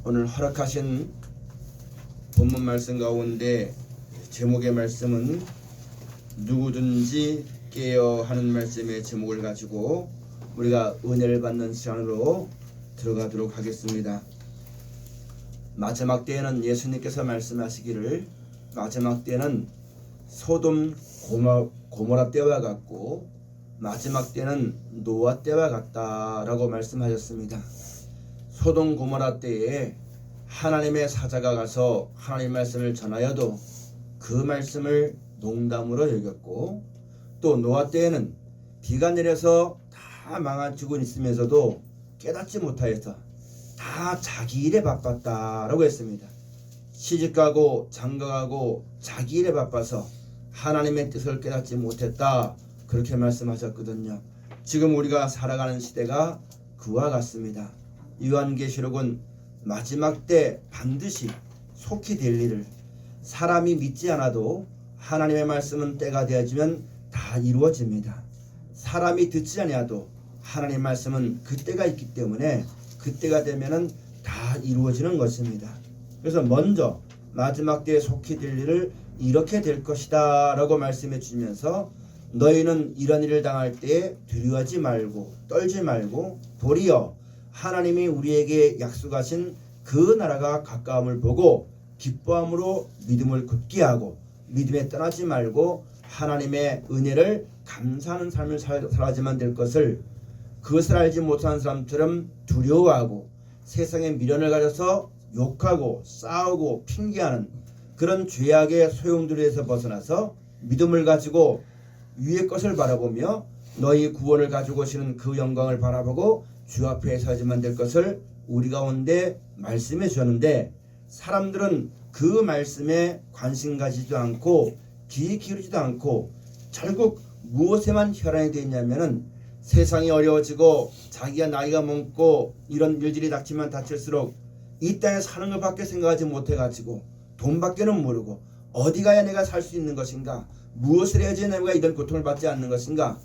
오늘 허락하신 본문 말씀 가운데 제목의 말씀은 누구든지 깨어 하는 말씀의 제목을 가지고 우리가 은혜를 받는 시간으로 들어가도록 하겠습니다. 마지막 때에는 예수님께서 말씀하시기를 마지막 때는 소돔 고모라 때와 같고 마지막 때는 노아 때와 같다라고 말씀하셨습니다. 소돔 고모라 때에 하나님의 사자가 가서 하나님 말씀을 전하여도 그 말씀을 농담으로 여겼고, 또 노아 때에는 비가 내려서 다 망가지고 있으면서도 깨닫지 못하여서 다 자기 일에 바빴다라고 했습니다. 시집가고 장가가고 자기 일에 바빠서 하나님의 뜻을 깨닫지 못했다, 그렇게 말씀하셨거든요. 지금 우리가 살아가는 시대가 그와 같습니다. 요한계시록은 마지막 때 반드시 속히 될 일을, 사람이 믿지 않아도 하나님의 말씀은 때가 되어지면 다 이루어집니다. 사람이 듣지 아니하도 하나님의 말씀은 그때가 있기 때문에 그때가 되면은 다 이루어지는 것입니다. 그래서 먼저 마지막 때에 속히 될 일을 이렇게 될 것이다 라고 말씀해 주면서, 너희는 이런 일을 당할 때에 두려워하지 말고 떨지 말고 도리어 하나님이 우리에게 약속하신 그 나라가 가까움을 보고 기뻐함으로 믿음을 굳게 하고 믿음에 떠나지 말고 하나님의 은혜를 감사하는 삶을 살아야지만 될 것을, 그것을 알지 못하는 사람처럼 두려워하고 세상의 미련을 가져서 욕하고 싸우고 핑계하는 그런 죄악의 소용돌이에서 벗어나서 믿음을 가지고 위의 것을 바라보며 너희 구원을 가지고 오시는 그 영광을 바라보고 주 앞에 서야지만 될 것을 우리 가운데 말씀해 주셨는데, 사람들은 그 말씀에 관심 가지지도 않고 귀 기울이지도 않고 결국 무엇에만 혈안이 되어 있냐면은 세상이 어려워지고 자기가 나이가 먹고 이런 일들이 닥치면 닥칠수록 이 땅에 사는 것밖에 생각하지 못해가지고 돈밖에는 모르고 어디 가야 내가 살 수 있는 것인가, 무엇을 해야지 내가 이런 고통을 받지 않는 것인가,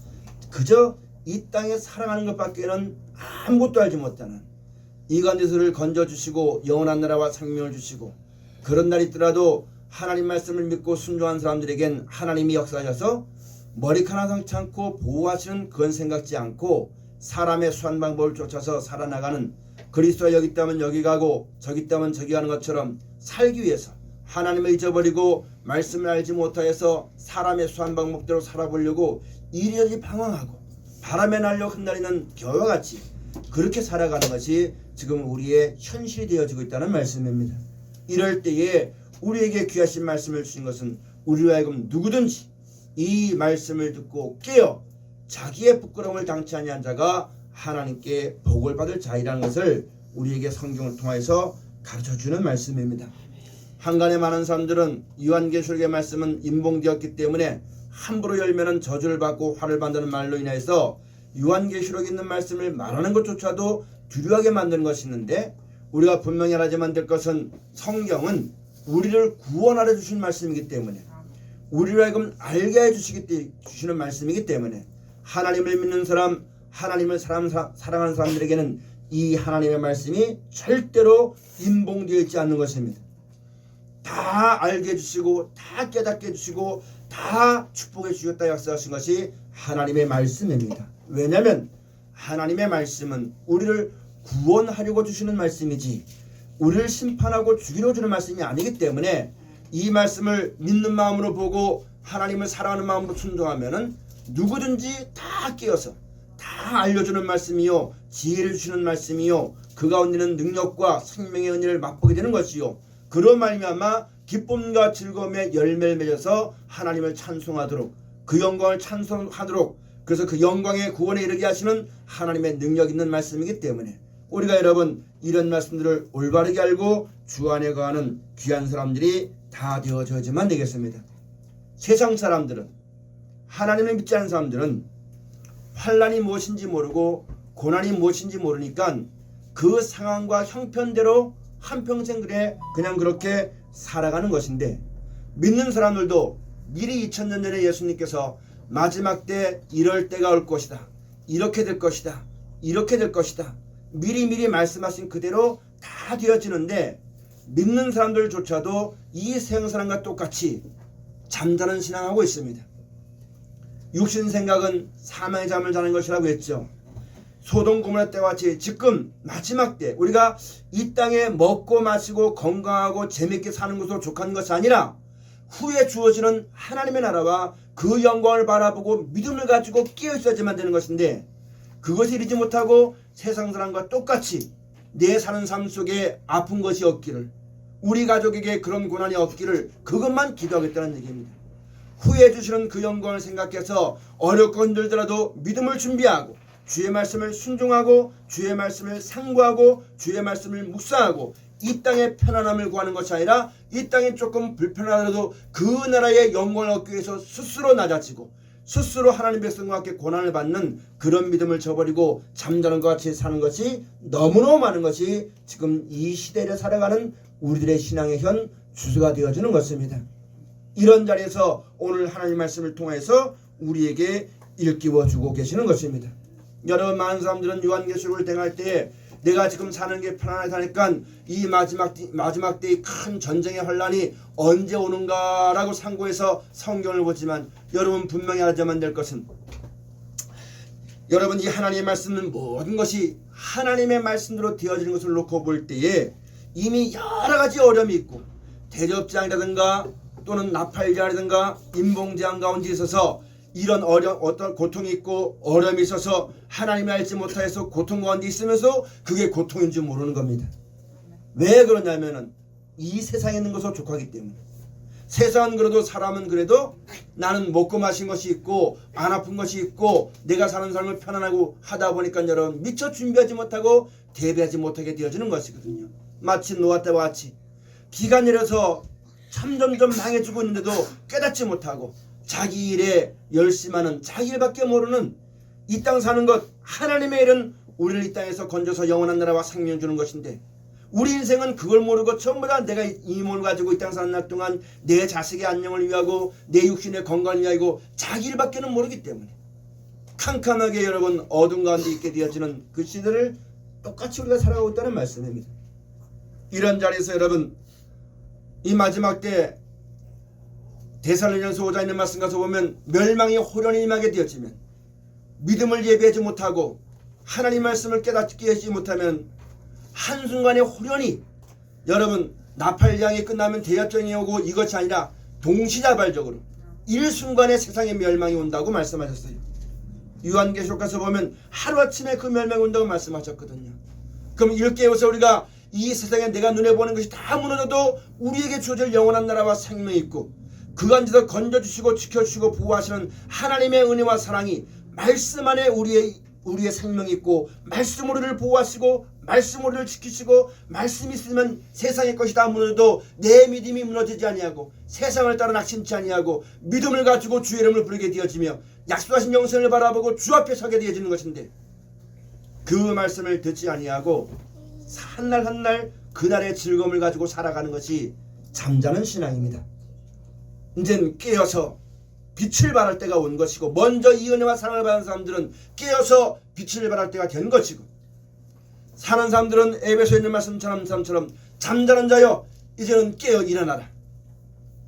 그저 이 땅에 살아가는 것밖에는 아무것도 알지 못하는, 이간데서를 건져주시고 영원한 나라와 생명을 주시고 그런 날이 있더라도 하나님 말씀을 믿고 순종한 사람들에겐 하나님이 역사하셔서 머리카락 상치 않고 보호하시는 그건 생각지 않고 사람의 수한 방법을 쫓아서 살아나가는, 그리스도가 여기 있다면 여기 가고 저기 있다면 저기 가는 것처럼 살기 위해서 하나님을 잊어버리고 말씀을 알지 못하여서 사람의 수한 방법대로 살아보려고 이리저리 방황하고 바람에 날려 흩날리는 겨와 같이 그렇게 살아가는 것이 지금 우리의 현실이 되어지고 있다는 말씀입니다. 이럴 때에 우리에게 귀하신 말씀을 주신 것은 우리로 하여금 누구든지 이 말씀을 듣고 깨어 자기의 부끄러움을 당치 아니한 자가 하나님께 복을 받을 자이라는 것을 우리에게 성경을 통해서 가르쳐주는 말씀입니다. 한간에 많은 사람들은 요한계시록의 말씀은 인봉되었기 때문에 함부로 열면은 저주를 받고 화를 받는 말로 인해서 요한계시록에 있는 말씀을 말하는 것조차도 두려워하게 만드는 것이 있는데, 우리가 분명히 알아야만 될 것은 성경은 우리를 구원하려 주신 말씀이기 때문에, 우리를 하여금 알게 해 주시는 말씀이기 때문에 하나님을 믿는 사람, 하나님을 사랑하는 사람들에게는 이 하나님의 말씀이 절대로 인봉되어 있지 않는 것입니다. 다 알게 해주시고 다 깨닫게 해주시고 다 축복해 주셨다 역사하신 것이 하나님의 말씀입니다. 왜냐하면 하나님의 말씀은 우리를 구원하려고 주시는 말씀이지 우리를 심판하고 죽이려 주는 말씀이 아니기 때문에, 이 말씀을 믿는 마음으로 보고 하나님을 사랑하는 마음으로 순종하면은 누구든지 다 깨어서 다 알려주는 말씀이요, 지혜를 주시는 말씀이요, 그 가운데는 능력과 생명의 은혜를 맛보게 되는 것이요, 그런 말미암아 기쁨과 즐거움의 열매를 맺어서 하나님을 찬송하도록, 그 영광을 찬송하도록, 그래서 그 영광의 구원에 이르게 하시는 하나님의 능력 있는 말씀이기 때문에 우리가 여러분 이런 말씀들을 올바르게 알고 주 안에 거하는 귀한 사람들이 다 되어져야지만 되겠습니다. 세상 사람들은, 하나님을 믿지 않는 사람들은 환난이 무엇인지 모르고 고난이 무엇인지 모르니까 그 상황과 형편대로 한평생 그냥 그렇게 살아가는 것인데, 믿는 사람들도 미리 2000년 전에 예수님께서 마지막 때 이럴 때가 올 것이다, 이렇게 될 것이다, 이렇게 될 것이다, 미리미리 말씀하신 그대로 다 되어지는데 믿는 사람들조차도 이 세상 사람과 똑같이 잠자는 신앙하고 있습니다. 육신 생각은 사망의 잠을 자는 것이라고 했죠. 소돔 고모라 때와 같이 지금 마지막 때 우리가 이 땅에 먹고 마시고 건강하고 재밌게 사는 것으로 족한 것이 아니라 후에 주어지는 하나님의 나라와 그 영광을 바라보고 믿음을 가지고 깨어 있어야지만 되는 것인데, 그것을 이루지 못하고 세상 사람과 똑같이 내 사는 삶 속에 아픈 것이 없기를, 우리 가족에게 그런 고난이 없기를, 그것만 기도하겠다는 얘기입니다. 후에 주시는 그 영광을 생각해서 어렵고 힘들더라도 믿음을 준비하고 주의 말씀을 순종하고 주의 말씀을 상고하고 주의 말씀을 묵상하고 이 땅의 편안함을 구하는 것이 아니라 이 땅이 조금 불편하더라도 그 나라의 영광을 얻기 위해서 스스로 낮아지고 스스로 하나님 백성과 함께 고난을 받는 그런 믿음을 저버리고 잠자는 것 같이 사는 것이 너무너무 많은 것이 지금 이 시대를 살아가는 우리들의 신앙의 현 주소가 되어주는 것입니다. 이런 자리에서 오늘 하나님 말씀을 통해서 우리에게 일깨워주고 계시는 것입니다. 여러분, 많은 사람들은 요한계시록을 대할 때 내가 지금 사는 게 편안하다니까 이 마지막 때의 큰 전쟁의 환란이 언제 오는가라고 상고해서 성경을 보지만, 여러분 분명히 알아야만 될 것은, 여러분 이 하나님의 말씀은 모든 것이 하나님의 말씀대로 되어지는 것을 놓고 볼 때에 이미 여러 가지 어려움이 있고 대접장이라든가 또는 나팔자라든가 인봉제한 가운데 있어서 이런 어떤 고통이 있고 어려움이 있어서 하나님이 알지 못하여서 고통 가운데 있으면서 그게 고통인 줄 모르는 겁니다. 왜 그러냐면은 이 세상에 있는 것으로 족하기 때문에. 세상은 그래도, 사람은 그래도 나는 먹고 마신 것이 있고 안 아픈 것이 있고 내가 사는 삶을 편안하고 하다 보니까 여러분 미처 준비하지 못하고 대비하지 못하게 되어지는 것이거든요. 마치 노아 때와 같이 비가 내려서 점점점 망해지고 있는데도 깨닫지 못하고 자기 일에 열심하는, 자기 일밖에 모르는 이 땅 사는 것, 하나님의 일은 우리를 이 땅에서 건져서 영원한 나라와 생명 주는 것인데 우리 인생은 그걸 모르고 전부 다 내가 이 몸을 가지고 이 땅 사는 날 동안 내 자식의 안녕을 위하고 내 육신의 건강을 위하고 자기 일밖에는 모르기 때문에 캄캄하게 여러분 어둠 가운데 있게 되어지는 그 시대를 똑같이 우리가 살아가고 있다는 말씀입니다. 이런 자리에서 여러분 이 마지막 때 데살로니가서 5장에 있는 말씀 가서 보면 멸망이 호련히 임하게 되어지면, 믿음을 예비하지 못하고 하나님 말씀을 깨닫게 하지 못하면 한순간에 호련히, 여러분 나팔장이 끝나면 대접전이 오고 이것이 아니라 동시다발적으로 일순간에 세상에 멸망이 온다고 말씀하셨어요. 요한계시록 가서 보면 하루아침에 그 멸망이 온다고 말씀하셨거든요. 그럼 일깨워서 우리가 이 세상에 내가 눈에 보는 것이 다 무너져도 우리에게 주어질 영원한 나라와 생명이 있고 그 안에서 건져주시고 지켜주시고 보호하시는 하나님의 은혜와 사랑이 말씀 안에 우리의 생명이 있고 말씀으로 우리를 보호하시고 말씀으로 우리를 지키시고 말씀이 있으면 세상의 것이 다 무너져도 내 믿음이 무너지지 아니하고 세상을 따라 낙심치 아니하고 믿음을 가지고 주의 이름을 부르게 되어지며 약속하신 영생을 바라보고 주 앞에 서게 되어지는 것인데, 그 말씀을 듣지 아니하고 한날 한날 그날의 즐거움을 가지고 살아가는 것이 잠자는 신앙입니다. 이제는 깨어서 빛을 발할 때가 온 것이고, 먼저 이 은혜와 사랑을 받은 사람들은 깨어서 빛을 발할 때가 된 것이고, 사는 사람들은 에베소에 있는 말씀처럼 잠자는 자여 이제는 깨어 일어나라,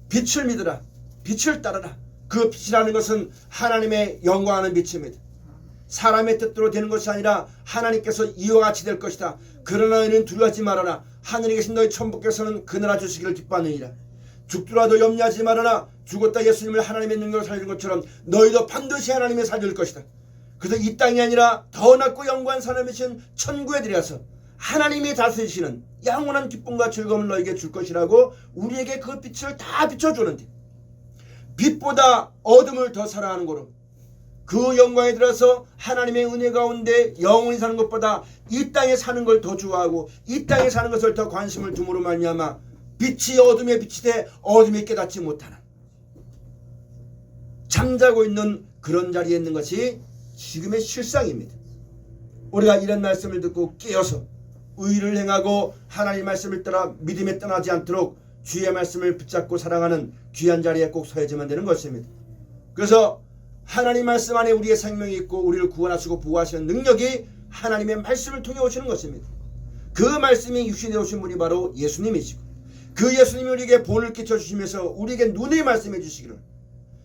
빛을 믿으라, 빛을 따르라. 그 빛이라는 것은 하나님의 영광하는 빛입니다. 사람의 뜻대로 되는 것이 아니라 하나님께서 이와 같이 될 것이다. 그러나 너희는 두려워하지 말아라. 하늘에 계신 너희 천부께서는 그 나라 주시기를 기뻐하느니라. 죽더라도 염려하지 말아라. 죽었다 예수님을 하나님의 능력으로 살리는 것처럼 너희도 반드시 하나님의 살릴 것이다. 그래서 이 땅이 아니라 더 낫고 영광한 사람이신 천국에 들여서 하나님이 다스리시는 영원한 기쁨과 즐거움을 너에게 줄 것이라고 우리에게 그 빛을 다 비춰주는데, 빛보다 어둠을 더 사랑하는 거로 그 영광에 들어서 하나님의 은혜 가운데 영원히 사는 것보다 이 땅에 사는 걸 더 좋아하고 이 땅에 사는 것을 더 관심을 둠으로 말미암아 빛이 어둠에 빛이 돼 어둠이 깨닫지 못하는 잠자고 있는 그런 자리에 있는 것이 지금의 실상입니다. 우리가 이런 말씀을 듣고 깨어서 의를 행하고 하나님 말씀을 따라 믿음에 떠나지 않도록 주의 말씀을 붙잡고 사랑하는 귀한 자리에 꼭 서야지만 되는 것입니다. 그래서 하나님 말씀 안에 우리의 생명이 있고 우리를 구원하시고 보호하시는 능력이 하나님의 말씀을 통해 오시는 것입니다. 그 말씀이 육신에 오신 분이 바로 예수님이시고, 그 예수님이 우리에게 본을 끼쳐주시면서 우리에게 눈에 말씀해 주시기를,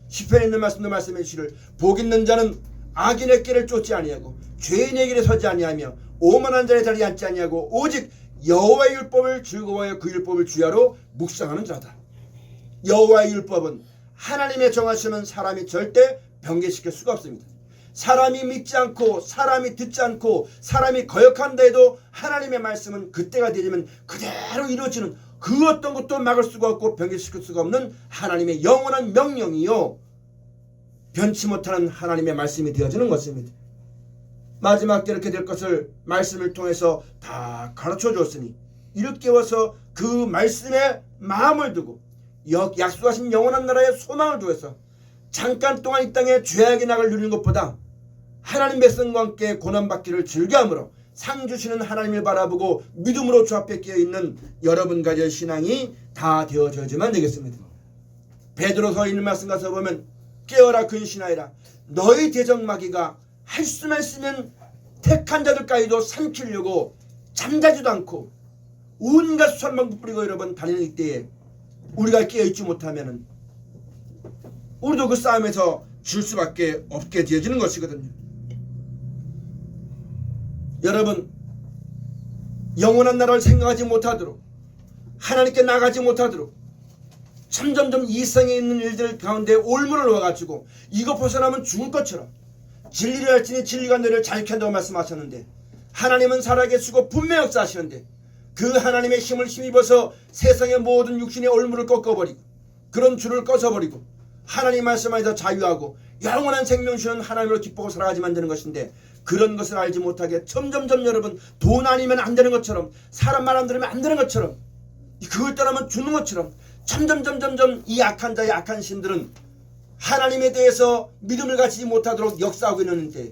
시편에 있는 말씀도 말씀해 주시기를, 복 있는 자는 악인의 길을 쫓지 아니하고 죄인의 길에 서지 아니하며 오만한 자의 자리에 앉지 아니하고 오직 여호와의 율법을 즐거워하여 그 율법을 주야로 묵상하는 자다. 여호와의 율법은 하나님의 정하시면 사람이 절대 변개시킬 수가 없습니다. 사람이 믿지 않고 사람이 듣지 않고 사람이 거역한다 해도 하나님의 말씀은 그때가 되면 그대로 이루어지는, 그 어떤 것도 막을 수가 없고 변개시킬 수가 없는 하나님의 영원한 명령이요, 변치 못하는 하나님의 말씀이 되어지는 것입니다. 마지막 때 이렇게 될 것을 말씀을 통해서 다 가르쳐 주었으니 이를 깨워서 그 말씀에 마음을 두고 약속하신 영원한 나라에 소망을 두어서 잠깐 동안 이 땅에 죄악의 낙을 누리는 것보다 하나님 백성과 함께 고난받기를 즐겨함으로 상 주시는 하나님을 바라보고 믿음으로 주 앞에 깨어있는 여러분 가지의 신앙이 다 되어져야지만 되겠습니다. 베드로서 있는 말씀 가서 보면 깨어라 근신하여라, 너희 대적마귀가 할 수만 있으면 택한 자들까지도 삼키려고 잠자지도 않고 온갖 수단 방법 뿌리고 여러분 다니는 이때에 우리가 깨어있지 못하면 우리도 그 싸움에서 질 수밖에 없게 되어지는 것이거든요. 여러분, 영원한 나라를 생각하지 못하도록, 하나님께 나가지 못하도록 점점점 이 세상에 있는 일들 가운데 올무를 놓아가지고 이거 벗어나면 죽을 것처럼 진리를 할지니 진리가 너를 자유케 한다고 말씀하셨는데, 하나님은 살아계시고 분명 역사하시는데 그 하나님의 힘을 힘입어서 세상의 모든 육신의 올무를 꺾어버리고 그런 줄을 꺼서버리고 하나님 말씀 안에서 자유하고 영원한 생명 주는 하나님으로 기쁘고 살아가지만 되는 것인데, 그런 것을 알지 못하게 점점점 여러분 돈 아니면 안 되는 것처럼, 사람 말 안 들으면 안 되는 것처럼, 그걸 따르면 죽는 것처럼 점점점점점 이 악한 자의 악한 신들은 하나님에 대해서 믿음을 가지지 못하도록 역사하고 있는데,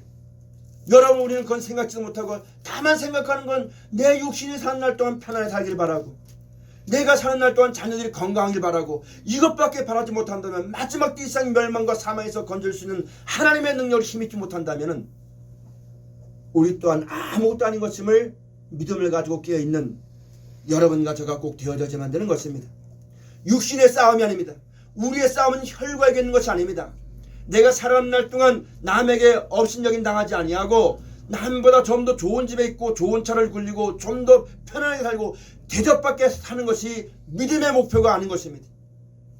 여러분 우리는 그건 생각지도 못하고 다만 생각하는 건 내 육신이 사는 날 동안 편안히 살길 바라고, 내가 사는 날 동안 자녀들이 건강하길 바라고, 이것밖에 바라지 못한다면 마지막 때 이 세상 멸망과 사망에서 건질 수 있는 하나님의 능력을 힘입지 못한다면 우리 또한 아무것도 아닌 것임을 믿음을 가지고 깨어있는 여러분과 저가 꼭 되어져야만 되는 것입니다. 육신의 싸움이 아닙니다. 우리의 싸움은 혈과 이기는 것이 아닙니다. 내가 살아가는 날 동안 남에게 업신여긴 당하지 아니하고 남보다 좀 더 좋은 집에 있고 좋은 차를 굴리고 좀 더 편안하게 살고 대접받게 사는 것이 믿음의 목표가 아닌 것입니다.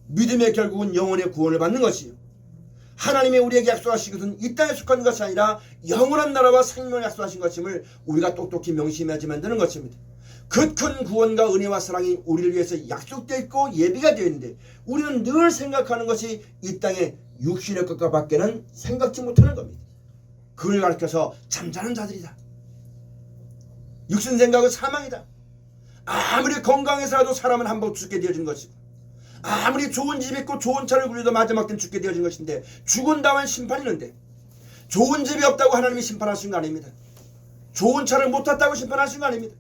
믿음의 결국은 영혼의 구원을 받는 것이요, 하나님이 우리에게 약속하시거든 이 땅에 속한 것이 아니라 영원한 나라와 생명을 약속하신 것임을 우리가 똑똑히 명심해야지만 되는 것입니다. 그 큰 구원과 은혜와 사랑이 우리를 위해서 약속되어 있고 예비가 되어 있는데, 우리는 늘 생각하는 것이 이 땅에 육신의 것과 밖에는 생각지 못하는 겁니다. 그걸 가르쳐서 잠자는 자들이다, 육신 생각은 사망이다, 아무리 건강해 살아도 사람은 한 번 죽게 되어진 것이고, 아무리 좋은 집 있고 좋은 차를 굴려도 마지막 때는 죽게 되어진 것인데, 죽은 다음엔 심판이 있는데, 좋은 집이 없다고 하나님이 심판하신 거 아닙니다. 좋은 차를 못 탔다고 심판하신 거 아닙니다.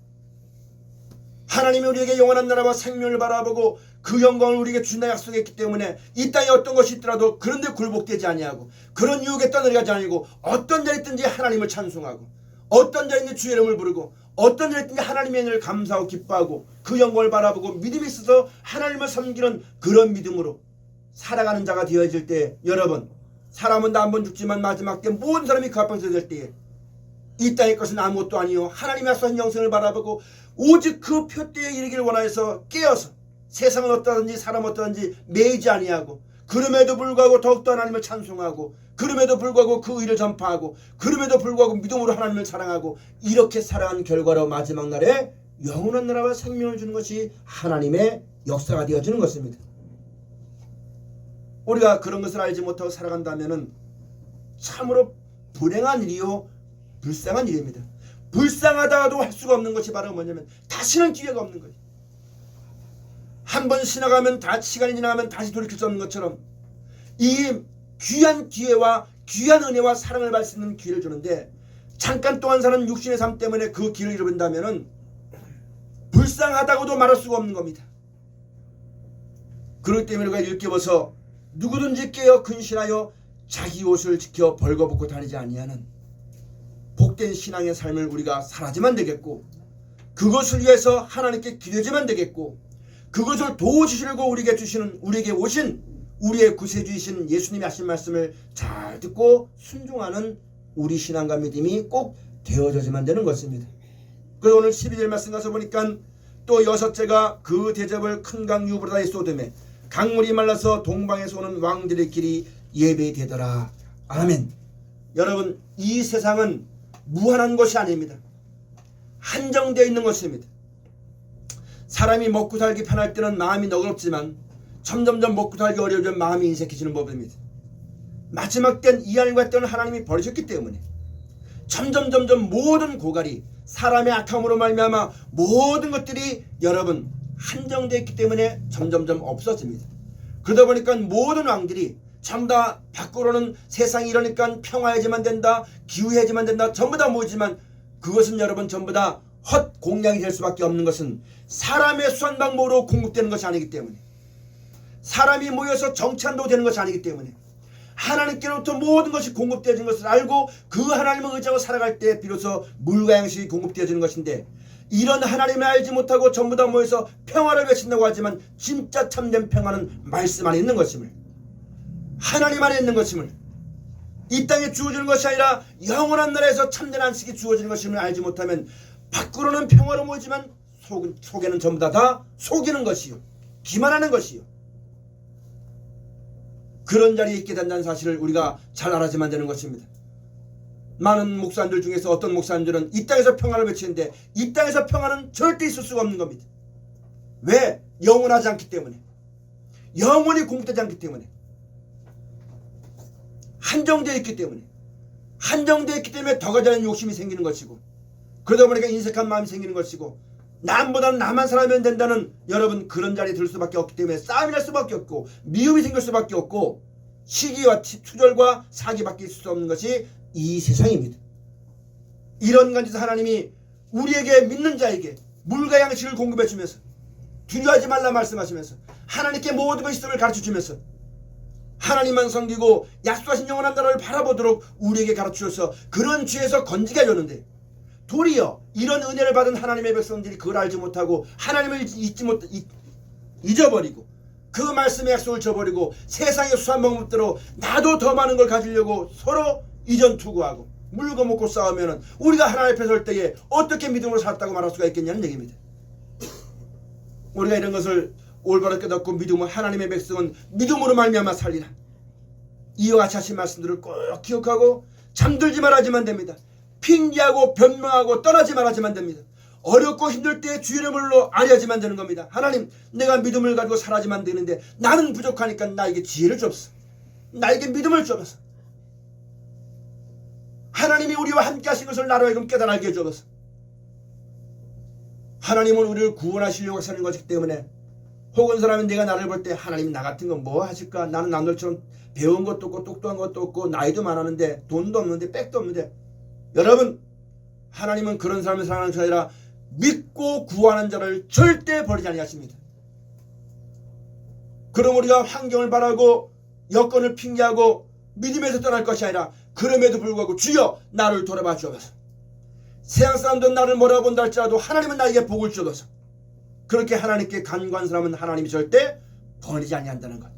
하나님이 우리에게 영원한 나라와 생명을 바라보고 그 영광을 우리에게 주신다 약속했기 때문에 이 땅에 어떤 것이 있더라도 그런 데 굴복되지 아니하고 그런 유혹에 떠내려가지 아니고 어떤 자리 있든지 하나님을 찬송하고 어떤 자리 있든지 주의 이름을 부르고 어떤 자리 있든지 하나님의 은혜를 감사하고 기뻐하고 그 영광을 바라보고 믿음이 있어서 하나님을 섬기는 그런 믿음으로 살아가는 자가 되어질 때, 여러분, 사람은 다 한 번 죽지만 마지막 때 모든 사람이 그 앞에 서게 될 때에 이 땅의 것은 아무것도 아니요 하나님의 약속한 영생을 바라보고 오직 그 표대에 이르기를 원하여서 깨어서 세상은 어떠든지 사람 어떠든지 매이지 아니하고, 그럼에도 불구하고 더욱더 하나님을 찬송하고, 그럼에도 불구하고 그 의를 전파하고, 그럼에도 불구하고 믿음으로 하나님을 사랑하고, 이렇게 살아간 결과로 마지막 날에 영원한 나라와 생명을 주는 것이 하나님의 역사가 되어지는 것입니다. 우리가 그런 것을 알지 못하고 살아간다면 참으로 불행한 일이요 불쌍한 일입니다. 불쌍하다가도 할 수가 없는 것이 바로 뭐냐면 다시는 기회가 없는 거예요. 한 번 지나가면 시간이 지나가면 다시 돌이킬 수 없는 것처럼 이 귀한 기회와 귀한 은혜와 사랑을 받을 수 있는 기회를 주는데, 잠깐 동안 사는 육신의 삶 때문에 그 기회를 잃어버린다면 불쌍하다고도 말할 수가 없는 겁니다. 그렇기 때문에 우리가 일깨워서 누구든지 깨어 근신하여 자기 옷을 지켜 벌거벗고 다니지 아니하는 복된 신앙의 삶을 우리가 살아야만 되겠고, 그것을 위해서 하나님께 기도하면 되겠고, 그것을 도우시려고 우리에게 오신 우리의 구세주이신 예수님이 하신 말씀을 잘 듣고 순종하는 우리 신앙과 믿음이 꼭 되어져야만 되는 것입니다. 그래서 오늘 12절 말씀 가서 보니까 또 여섯째가 그 대접을 큰 강 유브라다에 쏟음에 강물이 말라서 동방에서 오는 왕들의 길이 예배되더라. 아멘. 여러분, 이 세상은 무한한 것이 아닙니다. 한정되어 있는 것입니다. 사람이 먹고 살기 편할 때는 마음이 너그럽지만 점점점 먹고 살기 어려워지면 마음이 인색해지는 법입니다. 마지막 때는 이 하늘과 때는 하나님이 버리셨기 때문에 점점 모든 고갈이 사람의 악함으로 말미암아 모든 것들이 여러분 한정되어 있기 때문에 점점점 없어집니다. 그러다 보니까 모든 왕들이 전부 다 밖으로는 세상이 이러니까 평화해야지만 된다, 기후해야지만 된다, 전부 다 모이지만 그것은 여러분 전부 다 헛 공약이 될 수밖에 없는 것은 사람의 수단 방법으로 공급되는 것이 아니기 때문에, 사람이 모여서 정치한다고 되는 것이 아니기 때문에 하나님께로부터 모든 것이 공급되어진 것을 알고 그 하나님을 의지하고 살아갈 때 비로소 물과 양식이 공급되어지는 것인데, 이런 하나님을 알지 못하고 전부 다 모여서 평화를 외친다고 하지만 진짜 참된 평화는 말씀 안에 있는 것임을, 하나님 안에 있는 것임을, 이 땅에 주어지는 것이 아니라 영원한 나라에서 참된 안식이 주어지는 것임을 알지 못하면 밖으로는 평화로 모이지만 속에는 전부 다 속이는 것이요, 기만하는 것이요, 그런 자리에 있게 된다는 사실을 우리가 잘 알아야만 되는 것입니다. 많은 목사님들 중에서 어떤 목사님들은 이 땅에서 평화를 외치는데 이 땅에서 평화는 절대 있을 수가 없는 겁니다. 왜? 영원하지 않기 때문에, 영원히 공급되지 않기 때문에, 한정되어 있기 때문에, 한정되어 있기 때문에 더 가자는 욕심이 생기는 것이고, 그러다 보니까 인색한 마음이 생기는 것이고, 남보다는 나만 살아면 된다는 여러분 그런 자리에 들 수밖에 없기 때문에 싸움이 날 수밖에 없고 미움이 생길 수밖에 없고 시기와 투절과 사기밖에 있을 수 없는 것이 이 세상입니다. 이런 간지에서 하나님이 우리에게 믿는 자에게 물과 양식을 공급해 주면서 두려워하지 말라 말씀하시면서 하나님께 모든 것이 있음을 가르쳐 주면서 하나님만 섬기고 약속하신 영원한 나라를 바라보도록 우리에게 가르쳐줘서 그런 죄에서 건지게 하려는데, 도리어 이런 은혜를 받은 하나님의 백성들이 그걸 알지 못하고 하나님을 잊어버리고 그 말씀의 약속을 저버리고 세상의 수한 방법대로 나도 더 많은 걸 가지려고 서로 이전투구하고 물고 먹고 싸우면 우리가 하나님 앞에 설 때에 어떻게 믿음으로 살았다고 말할 수가 있겠냐는 얘기입니다. 우리가 이런 것을 올바로 깨닫고 믿음을, 하나님의 백성은 믿음으로 말미암아 살리라, 이와 같이 하신 말씀들을 꼭 기억하고 잠들지 말아야지만 됩니다. 핑계하고 변명하고 떠나지 말아야지만 됩니다. 어렵고 힘들 때 주의 이름으로 아뢰야지만 되는 겁니다. 하나님, 내가 믿음을 가지고 살아야지만 되는데 나는 부족하니까 나에게 지혜를 주옵소서, 나에게 믿음을 주옵소서. 하나님이 우리와 함께 하신 것을 나로 하여금 깨달게 해주옵소서. 하나님은 우리를 구원하시려고 하시는 것이기 때문에, 혹은 사람은 내가 나를 볼 때 하나님 나 같은 건 뭐 하실까, 나는 남들처럼 배운 것도 없고 똑똑한 것도 없고 나이도 많았는데 돈도 없는데 백도 없는데, 여러분, 하나님은 그런 사람을 사랑하는 것이 아니라 믿고 구하는 자를 절대 버리지 아니하십니다. 그럼 우리가 환경을 바라고 여건을 핑계하고 믿음에서 떠날 것이 아니라 그럼에도 불구하고 주여 나를 돌아봐 주옵소서, 세상 사람들은 나를 몰아본다 할지라도 하나님은 나에게 복을 주옵소서. 그렇게 하나님께 간구한 사람은 하나님이 절대 버리지 아니한다는 것.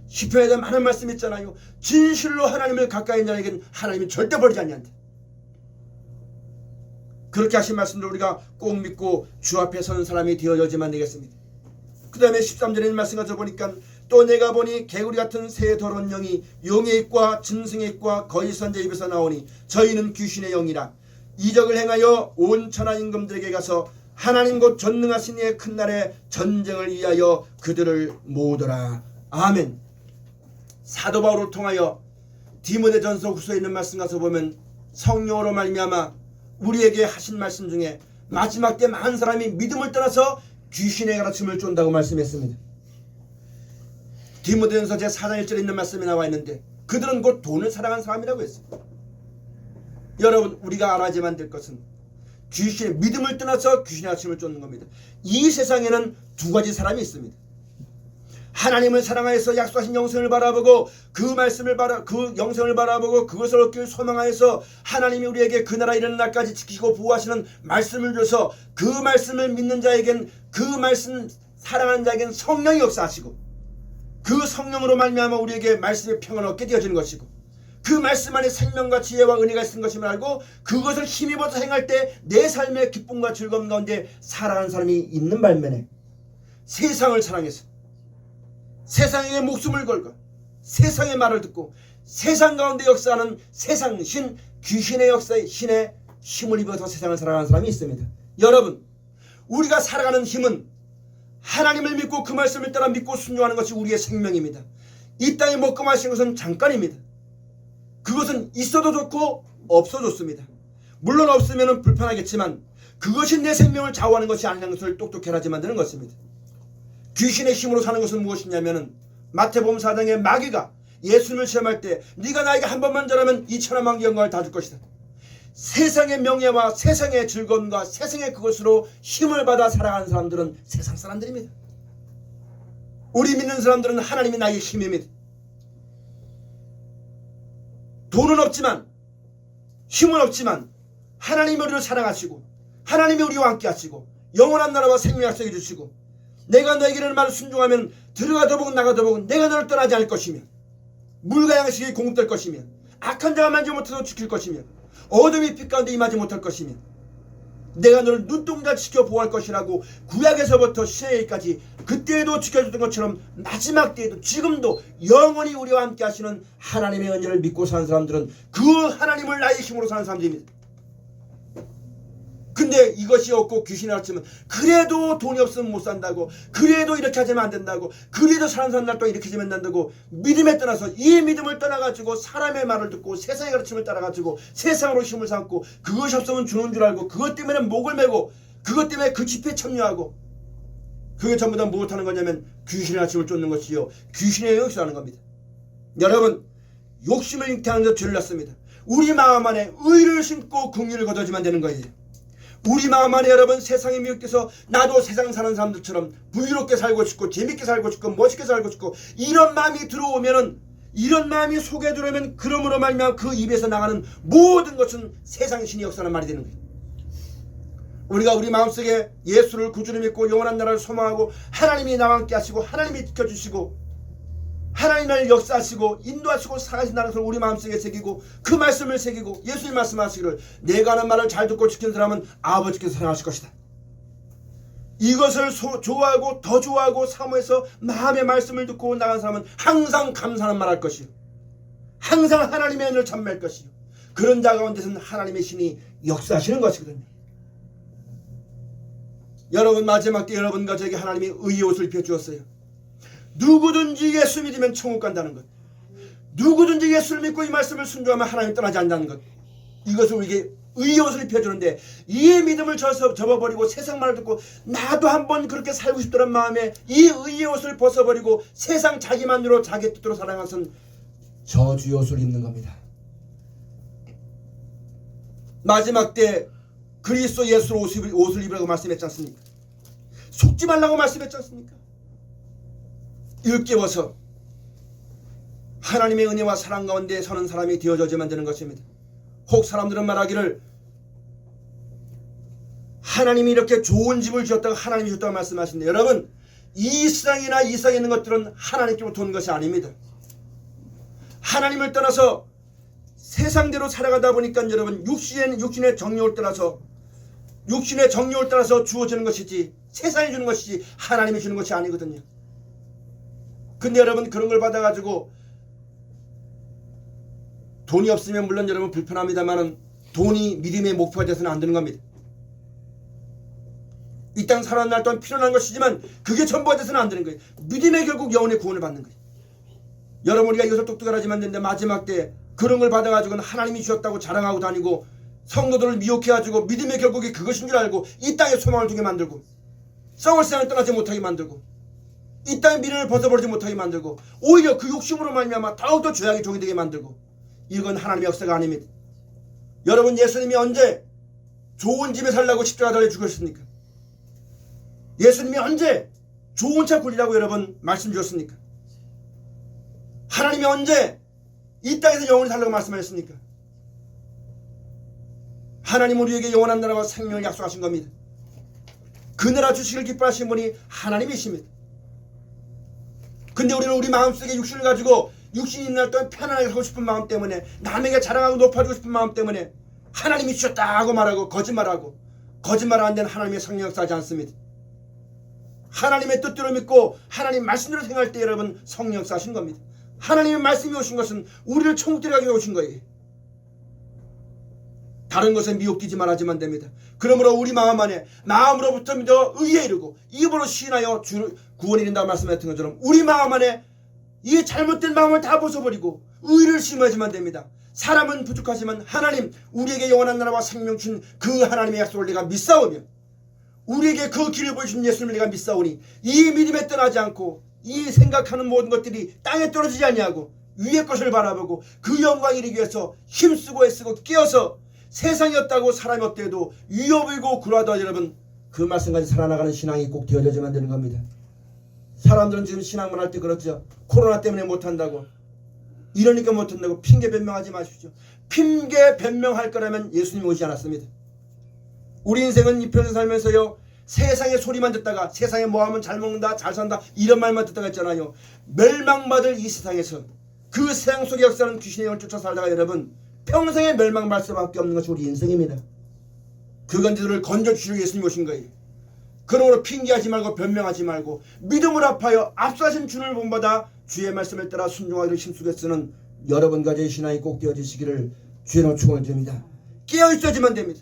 시편에도 많은 말씀 있잖아요. 진실로 하나님을 가까이 있는 자에게는 하나님이 절대 버리지 아니한다. 그렇게 하신 말씀을 우리가 꼭 믿고 주 앞에 서는 사람이 되어야지만 되겠습니다. 그 다음에 13절에 있는 말씀 가서 보니까 또 내가 보니 개구리 같은 새 더러운 영이 용의 입과 짐승의 입과 거짓 선지자의 입에서 나오니 저희는 귀신의 영이라. 이적을 행하여 온 천하 임금들에게 가서 하나님 곧 전능하신 이의 큰 날에 전쟁을 위하여 그들을 모으더라. 아멘. 사도 바울을 통하여 디모데전서 후서에 있는 말씀 가서 보면 성령으로 말미암아 우리에게 하신 말씀 중에 마지막 때 많은 사람이 믿음을 떠나서 귀신의 가르침을 쫀다고 말씀했습니다. 디모데전서 제4장 1절에 있는 말씀이 나와 있는데 그들은 곧 돈을 사랑한 사람이라고 했습니다. 여러분, 우리가 알아야만 될 것은 귀신의 믿음을 떠나서 귀신의 가르침을 쫓는 겁니다. 이 세상에는 두 가지 사람이 있습니다. 하나님을 사랑하여서 약속하신 영생을 바라보고 그 영생을 바라보고 그것을 얻길 소망하여서 하나님이 우리에게 그 나라 이르는 날까지 지키시고 보호하시는 말씀을 줘서 그 말씀을 믿는 자에겐 그 말씀 사랑하는 자에겐 성령이 역사하시고 그 성령으로 말미암아 우리에게 말씀의 평안을 얻게 되어지는 것이고 그 말씀 안에 생명과 지혜와 은혜가 있는 것임을 알고 그것을 힘입어서 행할 때 내 삶의 기쁨과 즐거움 가운데 살아가는 사람이 있는 반면에 세상을 사랑해서 세상에 목숨을 걸고 세상의 말을 듣고 세상 가운데 역사하는 세상 신 귀신의 역사에 신의 힘을 입어서 세상을 살아가는 사람이 있습니다. 여러분, 우리가 살아가는 힘은 하나님을 믿고 그 말씀을 따라 믿고 순종하는 것이 우리의 생명입니다. 이 땅에 먹고 마시는 것은 잠깐입니다. 그것은 있어도 좋고 없어도 좋습니다. 물론 없으면 불편하겠지만 그것이 내 생명을 좌우하는 것이 아니라는 것을 똑똑히 알아야지 만드는 것입니다. 귀신의 힘으로 사는 것은 무엇이냐면 마태복음 4장의 마귀가 예수님을 시험할 때 네가 나에게 한 번만 잘하면 2천만의 영광을 다 줄 것이다. 세상의 명예와 세상의 즐거움과 세상의 그것으로 힘을 받아 살아가는 사람들은 세상 사람들입니다. 우리 믿는 사람들은 하나님이 나의 힘입니다. 돈은 없지만 힘은 없지만 하나님이 우리를 사랑하시고 하나님이 우리와 함께 하시고 영원한 나라와 생명을 약속해 주시고 내가 너에게 이르는 말을 순종하면 들어가도 보고 나가도 보고 내가 너를 떠나지 않을 것이며 물과 양식이 공급될 것이며 악한 자가 만지 못해도 지킬 것이며 어둠이 빛 가운데 임하지 못할 것이며 내가 너를 눈동자 지켜 보호할 것이라고 구약에서부터 시대까지 그때에도 지켜줬던 것처럼 마지막 때에도 지금도 영원히 우리와 함께 하시는 하나님의 은혜를 믿고 사는 사람들은 그 하나님을 나의 힘으로 사는 사람들입니다. 근데 이것이 없고 귀신이 알았지만 그래도 돈이 없으면 못 산다고 그래도 이렇게 하자면 안 된다고 그래도 사는 날 동안 이렇게 하면 안 된다고 믿음에 떠나서 이 믿음을 떠나가지고 사람의 말을 듣고 세상의 가르침을 따라가지고 세상으로 힘을 삼고 그것이 없으면 주는 줄 알고 그것 때문에 목을 메고 그것 때문에 그 집회에 참여하고 그게 전부 다 무엇하는 거냐면 귀신의 아침을 쫓는 것이요 귀신의 역사하는 겁니다. 여러분 욕심을 잉태하는 데 죄를 났습니다. 우리 마음 안에 의를 심고 긍휼을 거두어지면 되는 거예요. 우리 마음 안에 여러분 세상에 미혹돼서 나도 세상 사는 사람들처럼 부유롭게 살고 싶고 재밌게 살고 싶고 멋있게 살고 싶고 이런 마음이 들어오면은 이런 마음이 속에 들어오면 그러므로 말미암아 그 입에서 나가는 모든 것은 세상 신의 역사는 말이 되는 거예요. 우리가 우리 마음속에 예수를 구주로 믿고 영원한 나라를 소망하고 하나님이 나와 함께 하시고 하나님이 지켜주시고 하나님을 역사하시고 인도하시고 살아가신다는 것을 우리 마음속에 새기고 그 말씀을 새기고 예수님 말씀하시기를 내가 하는 말을 잘 듣고 지키는 사람은 아버지께서 사랑하실 것이다. 이것을 좋아하고 더 좋아하고 사모해서 마음의 말씀을 듣고 나간 사람은 항상 감사하는 말 할 것이요 항상 하나님의 은혜를 찬미할 것이요 그런 자 가운데서는 하나님의 신이 역사하시는 것이거든요. 여러분 마지막 때 여러분과 저에게 하나님이 의의 옷을 입혀주었어요. 누구든지 예수 믿으면 천국 간다는 것, 누구든지 예수를 믿고 이 말씀을 순종하면 하나님 떠나지 않는다는 것, 이것을 우리에게 의의 옷을 입혀주는데 이 믿음을 접어버리고 세상 말을 듣고 나도 한번 그렇게 살고 싶다는 마음에 이 의의 옷을 벗어버리고 세상 자기만으로 자기 뜻대로 살아가는 것은 저주의 옷을 입는 겁니다. 마지막 때 그리스도 예수로 옷을 입으라고 말씀했지 않습니까? 속지 말라고 말씀했지 않습니까? 일깨워서 하나님의 은혜와 사랑 가운데 서는 사람이 되어져야만 되는 것입니다. 혹 사람들은 말하기를 하나님이 이렇게 좋은 집을 지었다고 하나님이 줬다고 말씀하시는데 여러분 이 세상이나 이 세상에 있는 것들은 하나님께로부터 온 것이 아닙니다. 하나님을 떠나서 세상대로 살아가다 보니까 여러분 육신의 정욕을 따라서 주어지는 것이지 세상이 주는 것이지 하나님이 주는 것이 아니거든요. 근데 여러분 그런 걸 받아가지고 돈이 없으면 물론 여러분 불편합니다만은 돈이 믿음의 목표가 돼서는 안 되는 겁니다. 이 땅 살아가는 날 동안 필요한 것이지만 그게 전부가 돼서는 안 되는 거예요. 믿음의 결국 영혼의 구원을 받는 거예요. 여러분 우리가 이것을 똑똑하지만 되는데 마지막 때 그런 걸 받아가지고는 하나님이 주셨다고 자랑하고 다니고 성도들을 미혹해가지고 믿음의 결국이 그것인 줄 알고 이 땅에 소망을 두게 만들고 썩을 세상을 떠나지 못하게 만들고 이 땅의 미련을 벗어버리지 못하게 만들고 오히려 그 욕심으로 말미암아 더욱더 죄악의 종이 되게 만들고 이건 하나님의 역사가 아닙니다. 여러분 예수님이 언제 좋은 집에 살라고 십자가 달려 죽으셨습니까? 예수님이 언제 좋은 차 굴리라고 여러분 말씀 주셨습니까? 하나님이 언제 이 땅에서 영원히 살라고 말씀하셨습니까? 하나님 우리에게 영원한 나라와 생명을 약속하신 겁니다. 그 나라 주시기를 기뻐하신 분이 하나님이십니다. 근데 우리는 우리 마음속에 육신을 가지고 육신이 있는 날 동안 편안하게 살고 싶은 마음 때문에 남에게 자랑하고 높아지고 싶은 마음 때문에 하나님이 주셨다 하고 말하고 거짓말하고 거짓말 안 되는 하나님의 성령 역사하지 않습니다. 하나님의 뜻대로 믿고 하나님 말씀대로 생각할 때 여러분 성령 역사하신 겁니다. 하나님의 말씀이 오신 것은 우리를 천국에 가게 오신 거예요. 다른 것에 미혹되지 말아야지만 됩니다. 그러므로 우리 마음 안에 마음으로부터 믿어 의에 이르고 입으로 시인하여 구원이 된다고 말씀하셨던 것처럼 우리 마음 안에 이 잘못된 마음을 다 벗어버리고 의를 심어야지만 됩니다. 사람은 부족하지만 하나님 우리에게 영원한 나라와 생명 준 그 하나님의 약속을 내가 믿사오며 우리에게 그 길을 보여주신 예수님을 내가 믿사오니 이 믿음에 떠나지 않고 이 생각하는 모든 것들이 땅에 떨어지지 아니하고 위의 것을 바라보고 그 영광을 이루기 위해서 힘쓰고 애쓰고 깨어서 세상이 없다고 사람이 없대도 위협이고 굴하다 여러분 그 말씀까지 살아나가는 신앙이 꼭 되어져야만 되는 겁니다. 사람들은 지금 신앙만 할 때 그렇죠. 코로나 때문에 못한다고 이러니까 못한다고 핑계 변명하지 마십시오. 핑계 변명할 거라면 예수님이 오지 않았습니다. 우리 인생은 이 편에 살면서요 세상의 소리만 듣다가 세상에 뭐하면 잘 먹는다 잘 산다 이런 말만 듣다가 했잖아요. 멸망받을 이 세상에서 그 세상 속에 역사하는 귀신의 영을 쫓아 살다가 여러분 평생에 멸망받을 수밖에 없는 것이 우리 인생입니다. 그건들을 건져주시려 예수님 오신 거예요. 그러므로 핑계하지 말고 변명하지 말고 믿음을 합하여 앞서가신 주를 본받아 주의 말씀을 따라 순종하기를 힘쓰게 쓰는 여러분과 제 신앙이 꼭 되어지시기를 주의 이름으로 축원을 드립니다. 깨어있어야지만 됩니다.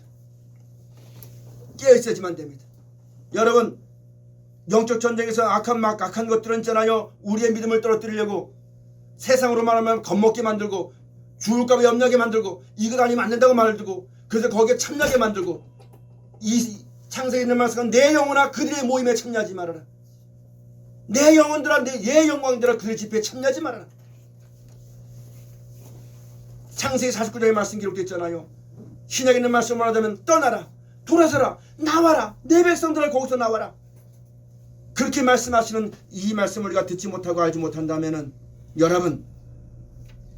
깨어있어야지만 됩니다. 여러분 영적 전쟁에서 악한 것들은 있잖아요. 우리의 믿음을 떨어뜨리려고 세상으로 말하면 겁먹게 만들고 죽을까 봐 염려하게 만들고 이것 아니면 안 된다고 말들고 그래서 거기에 참여하게 만들고 이 창세기에 있는 말씀은 내 영혼아 그들의 모임에 참여하지 말아라. 내 영혼들아 내 영광들아 그들의 집회에 참여하지 말아라. 창세기 49장의 말씀 기록되어 있잖아요. 신약에 있는 말씀을 하자면 떠나라 돌아서라 나와라 내 백성들아 거기서 나와라. 그렇게 말씀하시는 이 말씀을 우리가 듣지 못하고 알지 못한다면은 여러분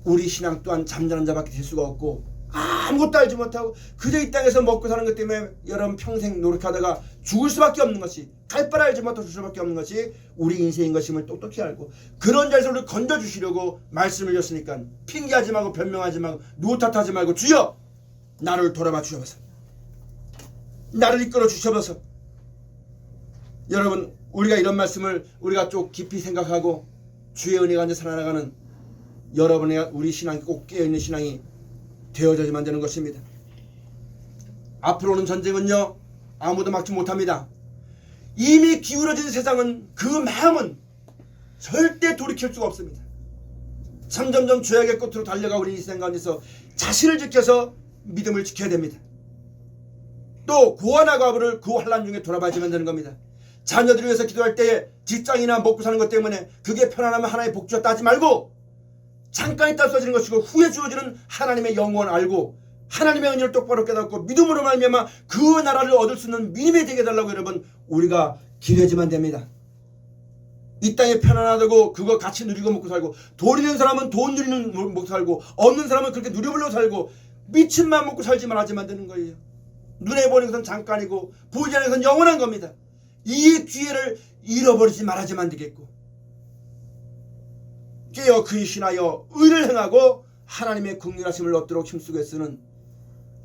우리 신앙 또한 잠자는 자밖에 될 수가 없고 아무것도 알지 못하고 그저 이 땅에서 먹고 사는 것 때문에 여러분 평생 노력하다가 죽을 수밖에 없는 것이 갈 바를 알지 못하고 죽을 수밖에 없는 것이 우리 인생인 것임을 똑똑히 알고 그런 자리에서 우리를 건져주시려고 말씀을 주셨으니까 핑계하지 말고 변명하지 말고 누구 탓하지 말고 주여 나를 돌아봐 주셔서 나를 이끌어 주셔서 여러분 우리가 이런 말씀을 우리가 좀 깊이 생각하고 주의 은혜가 이제 살아나가는 여러분의 우리 신앙이 꼭 깨어있는 신앙이 되어져야만 되는 것입니다. 앞으로 오는 전쟁은요 아무도 막지 못합니다. 이미 기울어진 세상은 그 마음은 절대 돌이킬 수가 없습니다. 점점점 죄악의 끝으로 달려가 우리 인생 가운데서 자신을 지켜서 믿음을 지켜야 됩니다. 또 고아나 과부를 그 환난 중에 돌아봐야만 되는 겁니다. 자녀들을 위해서 기도할 때에 직장이나 먹고 사는 것 때문에 그게 편안하면 하나의 복주였다 하지 말고 잠깐 있다 써지는 것이고 후에 주어지는 하나님의 영원을 알고 하나님의 은혜를 똑바로 깨닫고 믿음으로 말미암아 그 나라를 얻을 수 있는 믿음이 되게 해달라고 여러분 우리가 기도하지만 됩니다. 이 땅에 편안하다고 그거 같이 누리고 먹고 살고 돈 있는 사람은 돈 누리는 먹고 살고 없는 사람은 그렇게 누려보려고 살고 미친 맘 먹고 살지만 하지만 되는 거예요. 눈에 보는 것은 잠깐이고 보이지 않는 것은 영원한 겁니다. 이 기회를 잃어버리지 말아야지만 되겠고 깨어 근신하여 의를 행하고 하나님의 긍휼하심을 얻도록 힘쓰고 애쓰는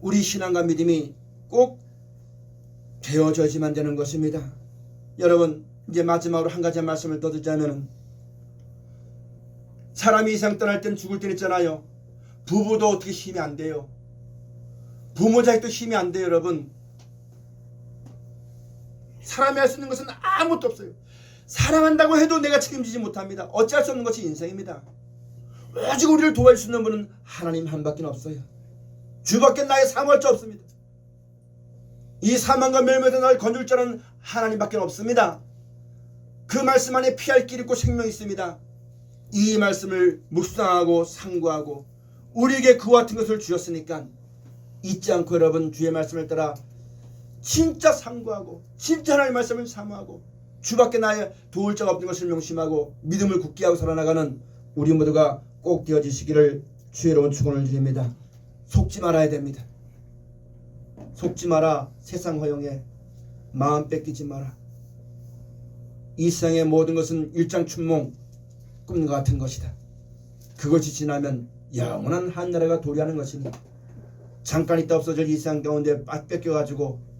우리 신앙과 믿음이 꼭 되어져야지만 되는 것입니다. 여러분 이제 마지막으로 한 가지 말씀을 더 듣자면 사람이 이 세상 떠날 땐 죽을 땐 있잖아요. 부부도 어떻게 힘이 안 돼요. 부모 자식도 힘이 안 돼요. 여러분 사람이 할 수 있는 것은 아무것도 없어요. 사랑한다고 해도 내가 책임지지 못합니다. 어찌할 수 없는 것이 인생입니다. 오직 우리를 도와줄 수 있는 분은 하나님 한 밖에 없어요. 주밖에 나의 사모할 자 없습니다. 이 사망과 멸망에서 나를 건질 자는 하나님밖에 없습니다. 그 말씀 안에 피할 길 있고 생명이 있습니다. 이 말씀을 묵상하고 상고하고 우리에게 그와 같은 것을 주셨으니까 잊지 않고 여러분 주의 말씀을 따라 진짜 상고하고 진짜 하나님의 말씀을 사모하고 주밖에 나의 도울 자가 없는 것을 명심하고 믿음을 굳게 하고 살아나가는 우리 모두가 꼭 되어지시기를 주의 이름으로 축원을 드립니다. 속지 말아야 됩니다. 속지 마라. 세상 허용에 마음 뺏기지 마라. 이 세상의 모든 것은 일장춘몽 꿈과 같은 것이다. 그것이 지나면 영원한 한나라가 도래하는 것이니 잠깐 있다 없어질 이 세상 가운데 뺏겨가지고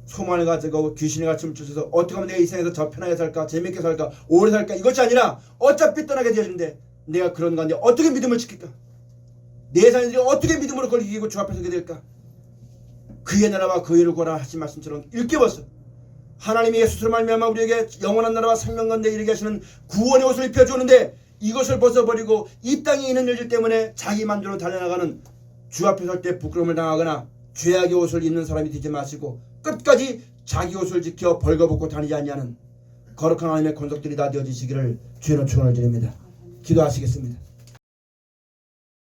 소망을 가지고 귀신의 같이 춤추셔서 어떻게 하면 내가 이 세상에서 더 편하게 살까, 재밌게 살까, 오래 살까, 이것이 아니라 어차피 떠나게 되어지는데 내가 그런 가운데 어떻게 믿음을 지킬까, 내 자녀들이 어떻게 믿음으로 그걸 이기고 주 앞에 서게 될까. 그의 나라와 그 의를 구하라 하신 말씀처럼 일깨워서 하나님이 예수로 말미암아 우리에게 영원한 나라와 생명 가운데 이르게 하시는 구원의 옷을 입혀주는데 이것을 벗어버리고 이 땅에 있는 일들 때문에 자기 만족으로 달려나가는 주 앞에 설 때 부끄러움을 당하거나 죄악의 옷을 입는 사람이 되지 마시고 끝까지 자기 옷을 지켜 벌거벗고 다니지 아니하는 거룩한 하나님의 권속들이 다 되어지시기를 주의 이름으로 축원을 드립니다. 기도하시겠습니다.